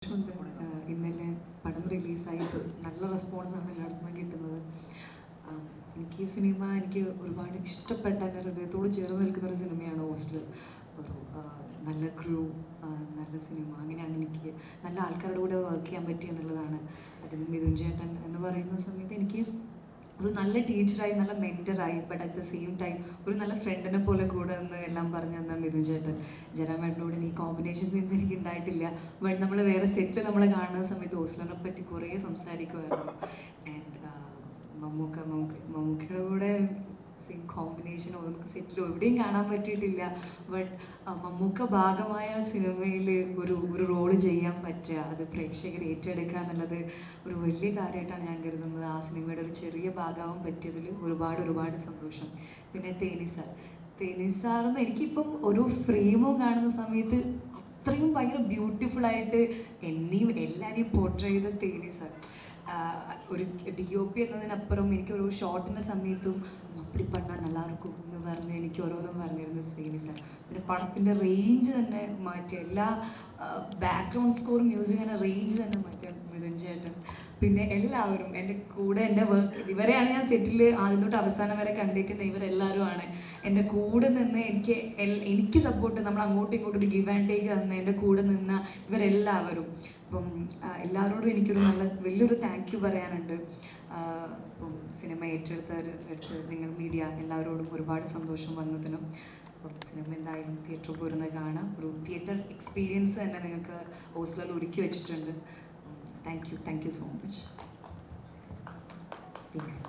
ഉണ്ട്. ഇന്നലെ പടം റിലീസായിട്ട് നല്ല റെസ്പോൺസാണ് എല്ലായിടത്തും കിട്ടുന്നത്. എനിക്ക് ഈ സിനിമ എനിക്ക് ഒരുപാട് ഇഷ്ടപ്പെട്ട എൻ്റെ ഹൃദയത്തോട് ചേർന്ന് നിൽക്കുന്ന ഒരു സിനിമയാണ് ഹോസ്റ്റൽ. ഒരു നല്ല ക്രൂ, നല്ല സിനിമ, അങ്ങനെയാണ് എനിക്ക് നല്ല ആൾക്കാരുടെ കൂടെ വർക്ക് ചെയ്യാൻ പറ്റുക എന്നുള്ളതാണ്. അതിന് മിഥുൻ ചേട്ടൻ എന്ന് പറയുന്ന സമയത്ത് എനിക്ക് ഒരു നല്ല ടീച്ചറായി, നല്ല മെൻറ്ററായി, but at the same time ഒരു നല്ല ഫ്രണ്ടിനെ പോലെ കൂടെ എന്ന് എല്ലാം പറഞ്ഞു തന്ന മിഥുൻ ചേട്ടൻ. ജയറാമേട്ടനോട് ഈ കോമ്പിനേഷൻ സീൻസ് എനിക്ക് ഉണ്ടായിട്ടില്ല, ബട്ട് നമ്മൾ വേറെ സെറ്റിൽ നമ്മളെ കാണുന്ന സമയത്ത് ഹോസ്റ്റലിനെ പറ്റി കുറേ സംസാരിക്കുമായിരുന്നു. ആൻഡ് മമ്മൂക്കയുടെ കൂടെ സെയിം കോമ്പിനേഷൻ നമുക്ക് സെറ്റിലും എവിടെയും കാണാൻ പറ്റിയിട്ടില്ല. ബട്ട് മമ്മൂക്ക ഭാഗമായ സിനിമയിൽ ഒരു റോള് ചെയ്യാൻ പറ്റുക, അത് പ്രേക്ഷകർ ഏറ്റെടുക്കുക എന്നുള്ളത് ഒരു വലിയ കാര്യമായിട്ടാണ് ഞാൻ കരുതുന്നത്. ആ സിനിമയുടെ ഒരു ചെറിയ ഭാഗമാവാൻ പറ്റിയതിൽ ഒരുപാട് സന്തോഷം. പിന്നെ തേനിസാറെന്ന് എനിക്കിപ്പം ഒരു ഫ്രെയിമും കാണുന്ന സമയത്ത് അത്രയും ഭയങ്കര ബ്യൂട്ടിഫുള്ളായിട്ട് എന്നെയും എല്ലാവരെയും പോർട്രേ ചെയ്ത തേനിസാർ. ഒരു DOP എന്നതിനപ്പുറം എനിക്കൊരു ഷോട്ടിൻ്റെ സമയത്തും അപ്പടി പണ്ണാൽ നല്ലായിരിക്കും എന്ന് പറഞ്ഞ് എനിക്ക് ഓരോന്നും പറഞ്ഞിരുന്നത് തേനിസാർ. പിന്നെ പടത്തിൻ്റെ റേഞ്ച് തന്നെ മാറ്റി, എല്ലാ ബാക്ക്ഗ്രൗണ്ട് സ്കോർ മ്യൂസിക് തന്നെ റേഞ്ച് തന്നെ മാറ്റിയ മിഥുൻ ചേട്ടൻ. പിന്നെ എല്ലാവരും എൻ്റെ കൂടെ, എൻ്റെ വർക്ക് ഇവരെയാണ് ഞാൻ സെറ്റിൽ ആദ്യം തൊട്ട് അവസാനം വരെ കണ്ടിരിക്കുന്ന ഇവരെല്ലാവരുമാണ് എൻ്റെ കൂടെ നിന്ന് എനിക്ക് സപ്പോർട്ട്, നമ്മൾ അങ്ങോട്ടും ഇങ്ങോട്ടും ഒരു ഗിവ് ആൻഡ് ടേക്ക് തന്ന എൻ്റെ കൂടെ നിന്ന ഇവരെല്ലാവരും. അപ്പം എല്ലാവരോടും എനിക്കൊരു വലിയൊരു താങ്ക് യു പറയാനുണ്ട്. അപ്പം സിനിമ ഏറ്റെടുത്ത് നിങ്ങൾ മീഡിയ എല്ലാവരോടും ഒരുപാട് സന്തോഷം വന്നതിനും. അപ്പം സിനിമ എന്തായാലും തിയേറ്ററിൽ പോരുന്ന കാണാം. ഒരു തിയേറ്റർ എക്സ്പീരിയൻസ് തന്നെ നിങ്ങൾക്ക് ഹോസ്റ്റലിൽ ഒരുക്കി വെച്ചിട്ടുണ്ട്. Thank you so much. Please.